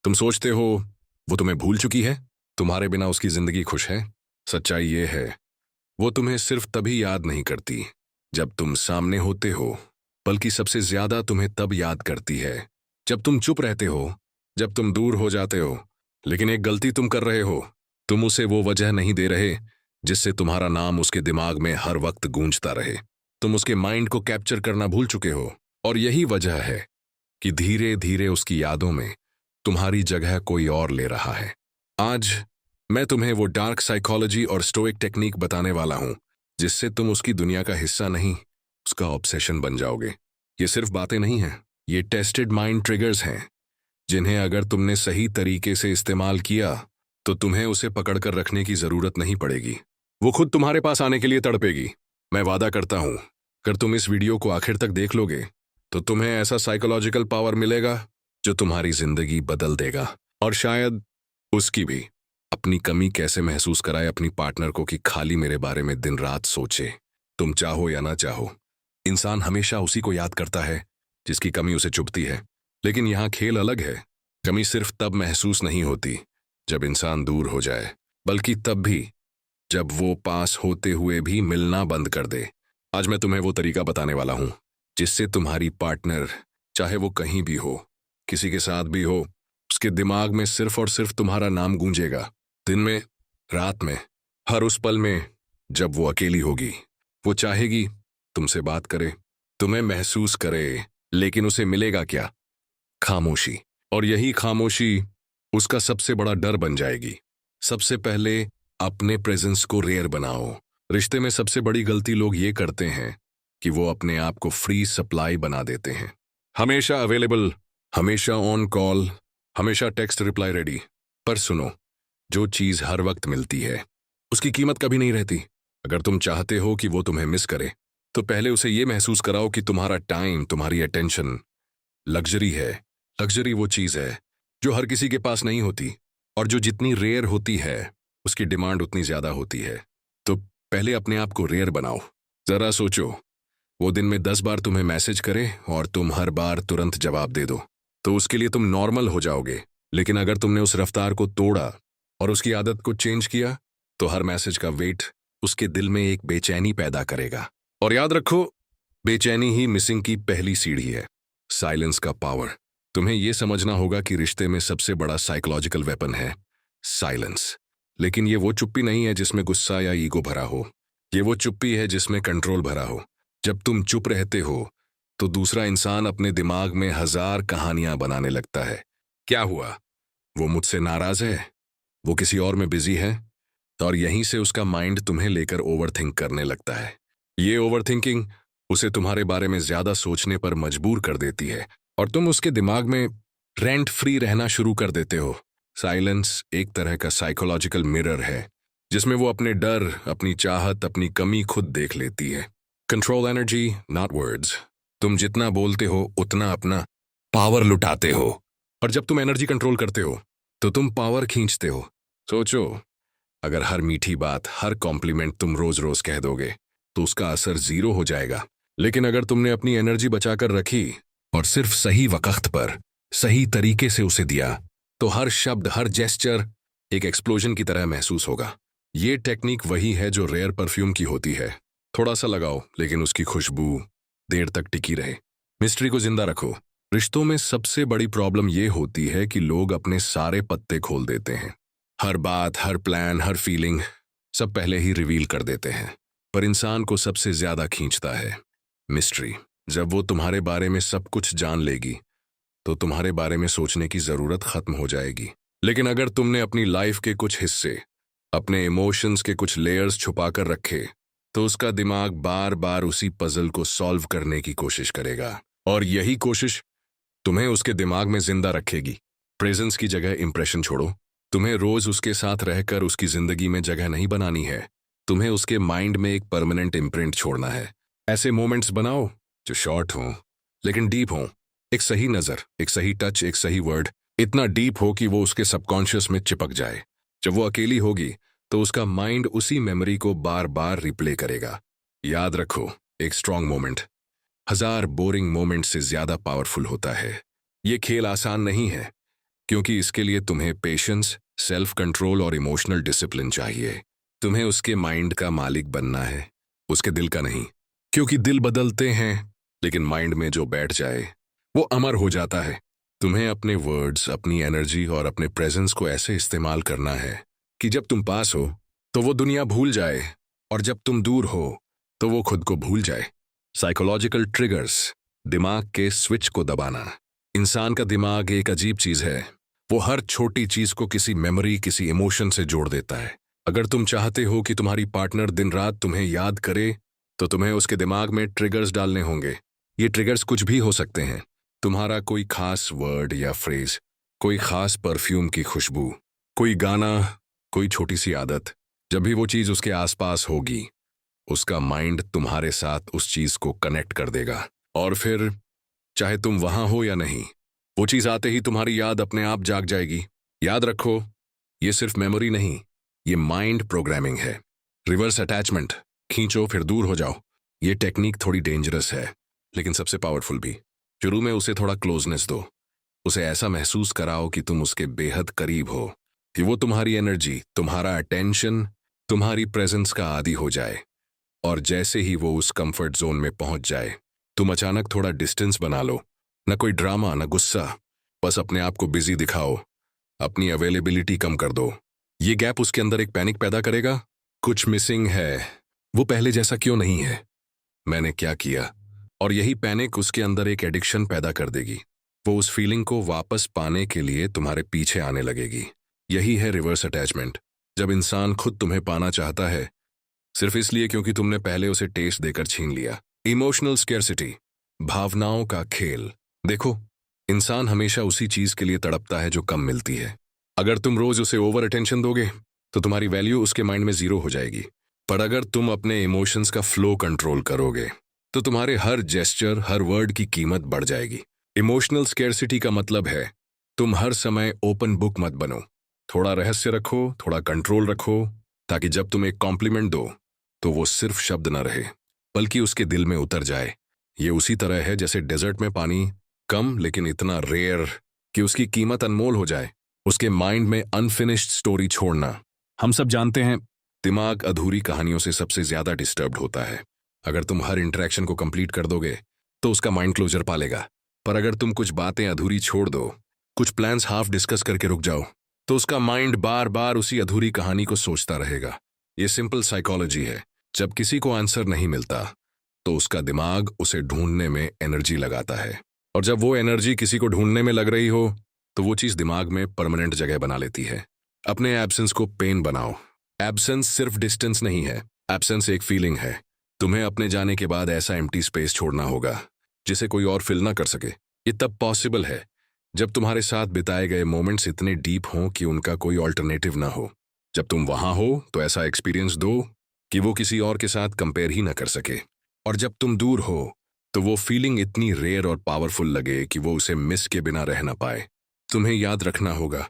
तुम सोचते हो वो तुम्हें भूल चुकी है, तुम्हारे बिना उसकी जिंदगी खुश है। सच्चाई ये है, वो तुम्हें सिर्फ तभी याद नहीं करती जब तुम सामने होते हो, बल्कि सबसे ज्यादा तुम्हें तब याद करती है जब तुम चुप रहते हो, जब तुम दूर हो जाते हो। लेकिन एक गलती तुम कर रहे हो, तुम उसे वो वजह नहीं दे रहे जिससे तुम्हारा नाम उसके दिमाग में हर वक्त गूंजता रहे। तुम उसके माइंड को कैप्चर करना भूल चुके हो, और यही वजह है कि धीरे धीरे उसकी यादों में तुम्हारी जगह कोई और ले रहा है। आज मैं तुम्हें वो डार्क साइकोलॉजी और स्टोइक टेक्निक बताने वाला हूं जिससे तुम उसकी दुनिया का हिस्सा नहीं, उसका ऑब्सेशन बन जाओगे। ये सिर्फ बातें नहीं हैं, ये टेस्टेड माइंड ट्रिगर्स हैं जिन्हें अगर तुमने सही तरीके से इस्तेमाल किया तो तुम्हें उसे पकड़कर रखने की जरूरत नहीं पड़ेगी। वो खुद तुम्हारे पास आने के लिए तड़पेगी। मैं वादा करता हूं, अगर तुम इस वीडियो को आखिर तक देख लोगे तो तुम्हें ऐसा साइकोलॉजिकल पावर मिलेगा जो तुम्हारी जिंदगी बदल देगा, और शायद उसकी भी। अपनी कमी कैसे महसूस कराए अपनी पार्टनर को कि खाली मेरे बारे में दिन रात सोचे। तुम चाहो या ना चाहो, इंसान हमेशा उसी को याद करता है जिसकी कमी उसे चुभती है। लेकिन यहाँ खेल अलग है। कमी सिर्फ तब महसूस नहीं होती जब इंसान दूर हो जाए, बल्कि तब भी जब वो पास होते हुए भी मिलना बंद कर दे। आज मैं तुम्हें वो तरीका बताने वाला हूं जिससे तुम्हारी पार्टनर, चाहे वो कहीं भी हो, किसी के साथ भी हो, उसके दिमाग में सिर्फ और सिर्फ तुम्हारा नाम गूंजेगा। दिन में, रात में, हर उस पल में जब वो अकेली होगी। वो चाहेगी तुमसे बात करे, तुम्हें महसूस करे, लेकिन उसे मिलेगा क्या? खामोशी। और यही खामोशी उसका सबसे बड़ा डर बन जाएगी। सबसे पहले अपने प्रेजेंस को रेयर बनाओ। रिश्ते में सबसे बड़ी गलती लोग ये करते हैं कि वो अपने आप को फ्री सप्लाई बना देते हैं। हमेशा अवेलेबल, हमेशा ऑन कॉल, हमेशा टेक्स्ट रिप्लाई रेडी। पर सुनो, जो चीज हर वक्त मिलती है उसकी कीमत कभी नहीं रहती। अगर तुम चाहते हो कि वो तुम्हें मिस करे तो पहले उसे ये महसूस कराओ कि तुम्हारा टाइम, तुम्हारी अटेंशन लग्जरी है। लग्जरी वो चीज है जो हर किसी के पास नहीं होती, और जो जितनी रेयर होती है उसकी डिमांड उतनी ज्यादा होती है। तो पहले अपने आप को रेयर बनाओ। जरा सोचो, वो दिन में 10 बार तुम्हें मैसेज करे और तुम हर बार तुरंत जवाब दे दो, तो उसके लिए तुम नॉर्मल हो जाओगे। लेकिन अगर तुमने उस रफ्तार को तोड़ा और उसकी आदत को चेंज किया, तो हर मैसेज का वेट उसके दिल में एक बेचैनी पैदा करेगा। और याद रखो, बेचैनी ही मिसिंग की पहली सीढ़ी है। साइलेंस का पावर। तुम्हें यह समझना होगा कि रिश्ते में सबसे बड़ा साइकोलॉजिकल वेपन है साइलेंस। लेकिन ये वो चुप्पी नहीं है जिसमें गुस्सा या ईगो भरा हो। ये वो चुप्पी है जिसमें कंट्रोल भरा हो। जब तुम चुप रहते हो तो दूसरा इंसान अपने दिमाग में 1000 कहानियां बनाने लगता है। क्या हुआ? वो मुझसे नाराज है, वो किसी और में बिजी है, और यहीं से उसका माइंड तुम्हें लेकर ओवरथिंक करने लगता है। ये ओवरथिंकिंग उसे तुम्हारे बारे में ज्यादा सोचने पर मजबूर कर देती है, और तुम उसके दिमाग में रेंट फ्री रहना शुरू कर देते हो। साइलेंस एक तरह का साइकोलॉजिकल मिरर है जिसमें वो अपने डर, अपनी चाहत, अपनी कमी खुद देख लेती है। Control energy, not words. तुम जितना बोलते हो उतना अपना पावर लुटाते हो, और जब तुम एनर्जी कंट्रोल करते हो तो तुम पावर खींचते हो। सोचो, अगर हर मीठी बात, हर कॉम्प्लीमेंट तुम रोज रोज कह दोगे तो उसका असर 0 हो जाएगा। लेकिन अगर तुमने अपनी एनर्जी बचाकर रखी और सिर्फ सही वक्त पर सही तरीके से उसे दिया, तो हर शब्द, हर जेस्चर एक एक्सप्लोजन की तरह महसूस होगा। ये टेक्निक वही है जो रेयर परफ्यूम की होती है। थोड़ा सा लगाओ, लेकिन उसकी खुशबू देर तक टिकी रहे। मिस्ट्री को जिंदा रखो। रिश्तों में सबसे बड़ी प्रॉब्लम ये होती है कि लोग अपने सारे पत्ते खोल देते हैं। हर बात, हर प्लान, हर फीलिंग सब पहले ही रिवील कर देते हैं। पर इंसान को सबसे ज्यादा खींचता है मिस्ट्री। जब वो तुम्हारे बारे में सब कुछ जान लेगी तो तुम्हारे बारे में सोचने की जरूरत खत्म हो जाएगी। लेकिन अगर तुमने अपनी लाइफ के कुछ हिस्से, अपने इमोशंस के कुछ लेयर्स छुपा कर रखे, तो उसका दिमाग बार बार उसी पजल को सॉल्व करने की कोशिश करेगा, और यही कोशिश तुम्हें उसके दिमाग में जिंदा रखेगी। प्रेजेंस की जगह इंप्रेशन छोड़ो। तुम्हें रोज उसके साथ रहकर उसकी जिंदगी में जगह नहीं बनानी है, तुम्हें उसके माइंड में एक परमानेंट इम्प्रिंट छोड़ना है। ऐसे मोमेंट्स बनाओ जो शॉर्ट हों लेकिन डीप हों। एक सही नजर, एक सही टच, एक सही वर्ड, इतना डीप हो कि वो उसके सबकॉन्शियस में चिपक जाए। जब वो अकेली होगी तो उसका माइंड उसी मेमोरी को बार बार रिप्ले करेगा। याद रखो, एक स्ट्रांग मोमेंट 1000 बोरिंग मोमेंट से ज्यादा पावरफुल होता है। ये खेल आसान नहीं है, क्योंकि इसके लिए तुम्हें पेशेंस, सेल्फ कंट्रोल और इमोशनल डिसिप्लिन चाहिए। तुम्हें उसके माइंड का मालिक बनना है, उसके दिल का नहीं। क्योंकि दिल बदलते हैं, लेकिन माइंड में जो बैठ जाए वो अमर हो जाता है। तुम्हें अपने वर्ड्स, अपनी एनर्जी और अपने प्रेजेंस को ऐसे इस्तेमाल करना है कि जब तुम पास हो तो वो दुनिया भूल जाए, और जब तुम दूर हो तो वो खुद को भूल जाए। साइकोलॉजिकल ट्रिगर्स, दिमाग के स्विच को दबाना। इंसान का दिमाग एक अजीब चीज है, वो हर छोटी चीज को किसी मेमोरी, किसी इमोशन से जोड़ देता है। अगर तुम चाहते हो कि तुम्हारी पार्टनर दिन रात तुम्हें याद करे, तो तुम्हें उसके दिमाग में ट्रिगर्स डालने होंगे। ये ट्रिगर्स कुछ भी हो सकते हैं। तुम्हारा कोई खास वर्ड या फ्रेज, कोई खास परफ्यूम की खुशबू, कोई गाना, कोई छोटी सी आदत। जब भी वो चीज उसके आसपास होगी, उसका माइंड तुम्हारे साथ उस चीज को कनेक्ट कर देगा। और फिर चाहे तुम वहां हो या नहीं, वो चीज आते ही तुम्हारी याद अपने आप जाग जाएगी। याद रखो, ये सिर्फ मेमोरी नहीं, ये माइंड प्रोग्रामिंग है। रिवर्स अटैचमेंट, खींचो फिर दूर हो जाओ। ये टेक्निक थोड़ी डेंजरस है, लेकिन सबसे पावरफुल भी। शुरू में उसे थोड़ा क्लोजनेस दो, उसे ऐसा महसूस कराओ कि तुम उसके बेहद करीब हो, कि वो तुम्हारी एनर्जी, तुम्हारा अटेंशन, तुम्हारी प्रेजेंस का आदी हो जाए। और जैसे ही वो उस कंफर्ट जोन में पहुंच जाए, तुम अचानक थोड़ा डिस्टेंस बना लो। न कोई ड्रामा, न गुस्सा, बस अपने आप को बिजी दिखाओ, अपनी अवेलेबिलिटी कम कर दो। ये गैप उसके अंदर एक पैनिक पैदा करेगा, कुछ मिसिंग है, वो पहले जैसा क्यों नहीं है, मैंने क्या किया। और यही पैनिक उसके अंदर एक एडिक्शन पैदा कर देगी। वो उस फीलिंग को वापस पाने के लिए तुम्हारे पीछे आने लगेगी। यही है रिवर्स अटैचमेंट। जब इंसान खुद तुम्हें पाना चाहता है, सिर्फ इसलिए क्योंकि तुमने पहले उसे टेस्ट देकर छीन लिया। इमोशनल स्केर्सिटी, भावनाओं का खेल। देखो, इंसान हमेशा उसी चीज के लिए तड़पता है जो कम मिलती है। अगर तुम रोज उसे ओवर अटेंशन दोगे, तो तुम्हारी वैल्यू उसके माइंड में जीरो हो जाएगी। पर अगर तुम अपने इमोशंस का फ्लो कंट्रोल करोगे, तो तुम्हारे हर जेस्चर, हर वर्ड की कीमत बढ़ जाएगी। इमोशनल स्केर्सिटी का मतलब है, तुम हर समय ओपन बुक मत बनो। थोड़ा रहस्य रखो, थोड़ा कंट्रोल रखो, ताकि जब तुम एक कॉम्प्लीमेंट दो, तो वो सिर्फ शब्द न रहे, बल्कि उसके दिल में उतर जाए। ये उसी तरह है जैसे डेजर्ट में पानी कम लेकिन इतना रेयर कि उसकी कीमत अनमोल हो जाए। उसके माइंड में अनफिनिश्ड स्टोरी छोड़ना। हम सब जानते हैं, दिमाग अधूरी कहानियों से सबसे ज्यादा डिस्टर्ब्ड होता है। अगर तुम हर इंटरेक्शन को कंप्लीट कर दोगे, तो उसका माइंड क्लोजर पा लेगा। पर अगर तुम कुछ बातें अधूरी छोड़ दो, कुछ प्लान्स हाफ डिस्कस करके रुक जाओ, तो उसका माइंड बार बार उसी अधूरी कहानी को सोचता रहेगा। ये सिंपल साइकोलॉजी है। जब किसी को आंसर नहीं मिलता, तो उसका दिमाग उसे ढूंढने में एनर्जी लगाता है। और जब वो एनर्जी किसी को ढूंढने में लग रही हो, तो वो चीज दिमाग में परमानेंट जगह बना लेती है। अपने एब्सेंस को पेन बनाओ। एब्सेंस सिर्फ डिस्टेंस नहीं है, एब्सेंस एक फीलिंग है। तुम्हें अपने जाने के बाद ऐसा एम्प्टी स्पेस छोड़ना होगा जिसे कोई और फिल ना कर सके। ये तब पॉसिबल है जब तुम्हारे साथ बिताए गए मोमेंट्स इतने डीप हों कि उनका कोई ऑल्टरनेटिव ना हो। जब तुम वहां हो, तो ऐसा एक्सपीरियंस दो कि वो किसी और के साथ कंपेयर ही ना कर सके। और जब तुम दूर हो, तो वो फीलिंग इतनी रेयर और पावरफुल लगे कि वो उसे मिस के बिना रह ना पाए। तुम्हें याद रखना होगा,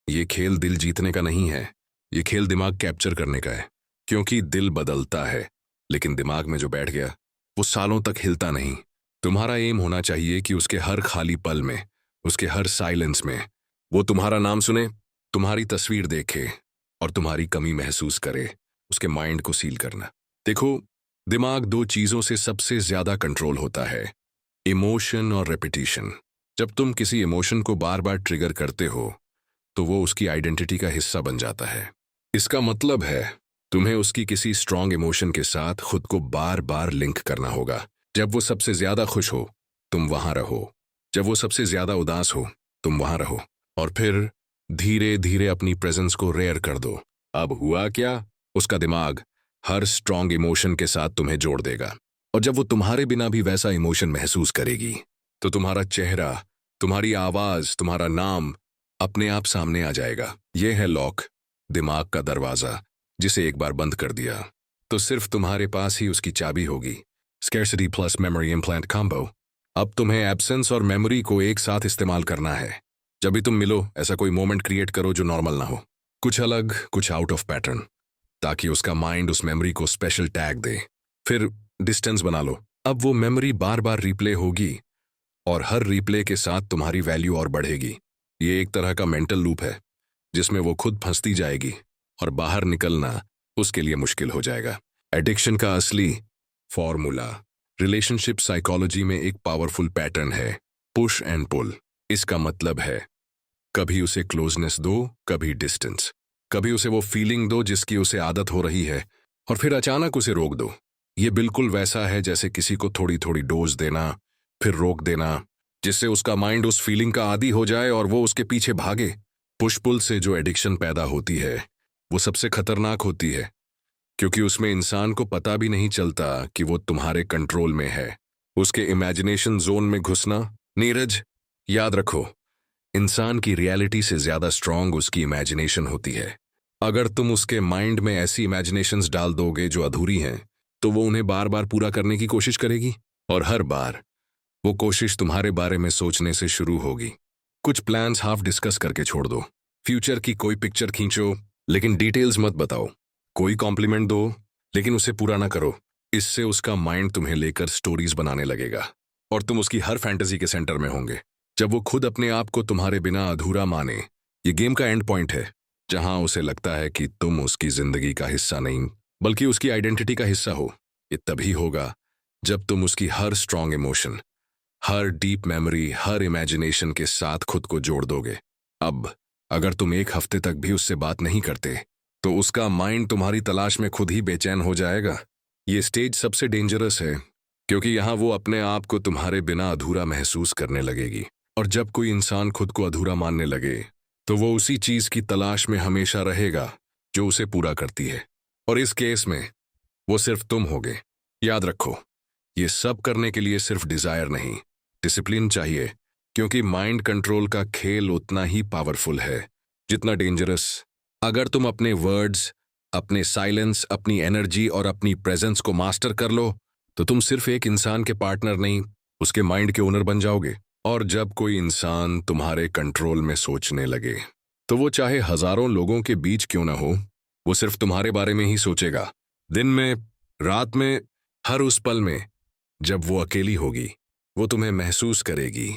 ये खेल दिल जीतने का नहीं है, ये खेल दिमाग कैप्चर करने का है। क्योंकि दिल बदलता है, लेकिन दिमाग में जो बैठ गया, वो सालों तक हिलता नहीं। तुम्हारा एम होना चाहिए कि उसके हर खाली पल में, उसके हर साइलेंस में, वो तुम्हारा नाम सुने, तुम्हारी तस्वीर देखे और तुम्हारी कमी महसूस करे। उसके माइंड को सील करना। देखो, दिमाग दो चीजों से सबसे ज्यादा कंट्रोल होता है, इमोशन और रेपिटेशन। जब तुम किसी इमोशन को बार बार ट्रिगर करते हो, तो वो उसकी आइडेंटिटी का हिस्सा बन जाता है। इसका मतलब है, तुम्हें उसकी किसी स्ट्रॉन्ग इमोशन के साथ खुद को बार बार लिंक करना होगा। जब वो सबसे ज्यादा खुश हो, तुम वहां रहो। जब वो सबसे ज्यादा उदास हो, तुम वहां रहो। और फिर धीरे धीरे अपनी प्रेजेंस को रेयर कर दो। अब हुआ क्या? उसका दिमाग हर स्ट्रॉन्ग इमोशन के साथ तुम्हें जोड़ देगा। और जब वो तुम्हारे बिना भी वैसा इमोशन महसूस करेगी, तो तुम्हारा चेहरा, तुम्हारी आवाज, तुम्हारा नाम अपने आप सामने आ जाएगा। यह है लॉक, दिमाग का दरवाजा, जिसे एक बार बंद कर दिया, तो सिर्फ तुम्हारे पास ही उसकी चाबी होगी। Scarcity plus memory implant combo. अब तुम्हें एब्सेंस और मेमोरी को एक साथ इस्तेमाल करना है। जब भी तुम मिलो, ऐसा कोई मोमेंट क्रिएट करो जो नॉर्मल ना हो, कुछ अलग, कुछ आउट ऑफ पैटर्न, ताकि उसका माइंड उस मेमोरी को स्पेशल टैग दे। फिर डिस्टेंस बना लो। अब वो मेमोरी बार बार रिप्ले होगी, और हर रिप्ले के साथ तुम्हारी वैल्यू और बढ़ेगी। ये एक तरह का मेंटल लूप है जिसमें वो खुद फंसती जाएगी और बाहर निकलना उसके लिए मुश्किल हो जाएगा। एडिक्शन का असली फॉर्मूला रिलेशनशिप साइकोलॉजी में एक पावरफुल पैटर्न है, पुश एंड पुल। इसका मतलब है कभी उसे क्लोजनेस दो, कभी डिस्टेंस, कभी उसे वो फीलिंग दो जिसकी उसे आदत हो रही है और फिर अचानक उसे रोक दो। ये बिल्कुल वैसा है जैसे किसी को थोड़ी थोड़ी डोज देना फिर रोक देना, जिससे उसका माइंड उस फीलिंग का आदी हो जाए और वो उसके पीछे भागे। पुश पुल से जो एडिक्शन पैदा होती है वो सबसे खतरनाक होती है, क्योंकि उसमें इंसान को पता भी नहीं चलता कि वो तुम्हारे कंट्रोल में है। उसके इमेजिनेशन जोन में घुसना। नीरज, याद रखो, इंसान की रियलिटी से ज्यादा स्ट्रांग उसकी इमेजिनेशन होती है। अगर तुम उसके माइंड में ऐसी इमेजिनेशंस डाल दोगे जो अधूरी हैं, तो वो उन्हें बार बार पूरा करने की कोशिश करेगी और हर बार वो कोशिश तुम्हारे बारे में सोचने से शुरू होगी। कुछ प्लान्स हाफ डिस्कस करके छोड़ दो। फ्यूचर की कोई पिक्चर खींचो लेकिन डिटेल्स मत बताओ। कोई कॉम्प्लीमेंट दो लेकिन उसे पूरा ना करो। इससे उसका माइंड तुम्हें लेकर स्टोरीज बनाने लगेगा और तुम उसकी हर फैंटेसी के सेंटर में होंगे। जब वो खुद अपने आप को तुम्हारे बिना अधूरा माने, ये गेम का एंड पॉइंट है जहां उसे लगता है कि तुम उसकी जिंदगी का हिस्सा नहीं बल्कि उसकी आइडेंटिटी का हिस्सा हो। ये तभी होगा जब तुम उसकी हर स्ट्रांग इमोशन, हर डीप मेमोरी, हर इमेजिनेशन के साथ खुद को जोड़ दोगे। अब अगर तुम एक हफ्ते तक भी उससे बात नहीं करते तो उसका माइंड तुम्हारी तलाश में खुद ही बेचैन हो जाएगा। ये स्टेज सबसे डेंजरस है क्योंकि यहाँ वो अपने आप को तुम्हारे बिना अधूरा महसूस करने लगेगी। और जब कोई इंसान खुद को अधूरा मानने लगे तो वो उसी चीज की तलाश में हमेशा रहेगा जो उसे पूरा करती है, और इस केस में वो सिर्फ तुम होगे। याद रखो, ये सब करने के लिए सिर्फ डिजायर नहीं, डिसिप्लिन चाहिए, क्योंकि माइंड कंट्रोल का खेल उतना ही पावरफुल है जितना डेंजरस। अगर तुम अपने वर्ड्स, अपने साइलेंस, अपनी एनर्जी और अपनी प्रेजेंस को मास्टर कर लो तो तुम सिर्फ एक इंसान के पार्टनर नहीं, उसके माइंड के ओनर बन जाओगे। और जब कोई इंसान तुम्हारे कंट्रोल में सोचने लगे तो वो चाहे हजारों लोगों के बीच क्यों ना हो, वो सिर्फ तुम्हारे बारे में ही सोचेगा। दिन में, रात में, हर उस पल में जब वो अकेली होगी वो तुम्हें महसूस करेगी,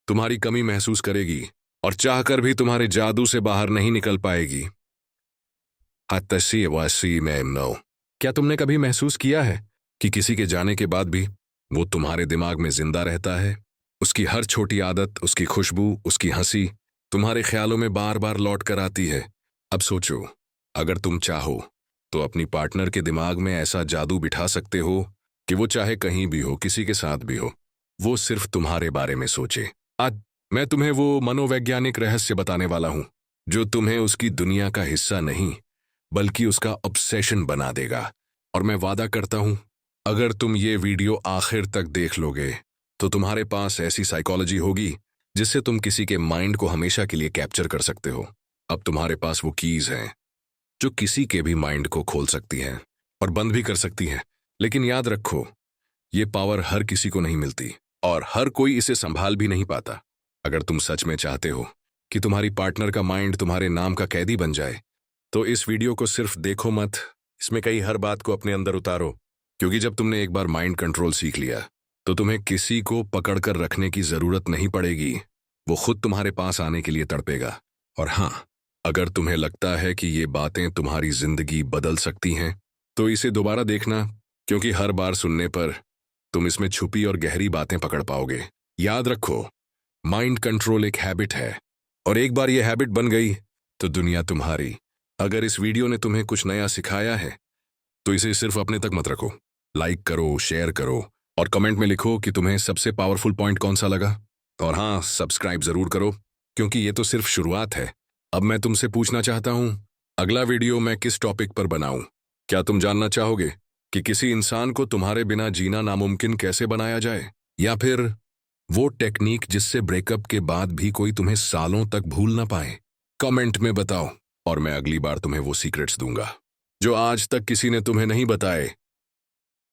तुम्हारी कमी महसूस करेगी और चाहकर भी तुम्हारे जादू से बाहर नहीं निकल पाएगी। क्या तुमने कभी महसूस किया है कि किसी के जाने के बाद भी वो तुम्हारे दिमाग में जिंदा रहता है? उसकी हर छोटी आदत, उसकी खुशबू, उसकी हंसी तुम्हारे ख्यालों में बार बार लौट कर आती है। अब सोचो, अगर तुम चाहो तो अपनी पार्टनर के दिमाग में ऐसा जादू बिठा सकते हो कि वो चाहे कहीं भी हो, किसी के साथ भी हो, वो सिर्फ तुम्हारे बारे में सोचे। आज मैं तुम्हें वो मनोवैज्ञानिक रहस्य बताने वाला हूं जो तुम्हें उसकी दुनिया का हिस्सा नहीं बल्कि उसका ऑब्सेशन बना देगा। और मैं वादा करता हूं, अगर तुम ये वीडियो आखिर तक देख लोगे तो तुम्हारे पास ऐसी साइकोलॉजी होगी जिससे तुम किसी के माइंड को हमेशा के लिए कैप्चर कर सकते हो। अब तुम्हारे पास वो कीज हैं जो किसी के भी माइंड को खोल सकती हैं और बंद भी कर सकती हैं। लेकिन याद रखो, ये पावर हर किसी को नहीं मिलती और हर कोई इसे संभाल भी नहीं पाता। अगर तुम सच में चाहते हो कि तुम्हारी पार्टनर का माइंड तुम्हारे नाम का कैदी बन जाए तो इस वीडियो को सिर्फ देखो मत, इसमें कई हर बात को अपने अंदर उतारो। क्योंकि जब तुमने एक बार माइंड कंट्रोल सीख लिया तो तुम्हें किसी को पकड़कर रखने की जरूरत नहीं पड़ेगी, वो खुद तुम्हारे पास आने के लिए तड़पेगा। और हाँ, अगर तुम्हें लगता है कि ये बातें तुम्हारी जिंदगी बदल सकती हैं तो इसे दोबारा देखना, क्योंकि हर बार सुनने पर तुम इसमें छुपी और गहरी बातें पकड़ पाओगे। याद रखो, माइंड कंट्रोल एक हैबिट है और एक बार ये हैबिट बन गई तो दुनिया तुम्हारी। अगर इस वीडियो ने तुम्हें कुछ नया सिखाया है तो इसे सिर्फ अपने तक मत रखो, लाइक करो, शेयर करो और कमेंट में लिखो कि तुम्हें सबसे पावरफुल पॉइंट कौन सा लगा। और हाँ, सब्सक्राइब जरूर करो क्योंकि ये तो सिर्फ शुरुआत है। अब मैं तुमसे पूछना चाहता हूं, अगला वीडियो मैं किस टॉपिक पर बनाऊं? क्या तुम जानना चाहोगे कि किसी इंसान को तुम्हारे बिना जीना नामुमकिन कैसे बनाया जाए, या फिर वो टेक्निक जिससे ब्रेकअप के बाद भी कोई तुम्हें सालों तक भूल ना पाए? कमेंट में बताओ और मैं अगली बार तुम्हें वो सीक्रेट्स दूंगा जो आज तक किसी ने तुम्हें नहीं बताए।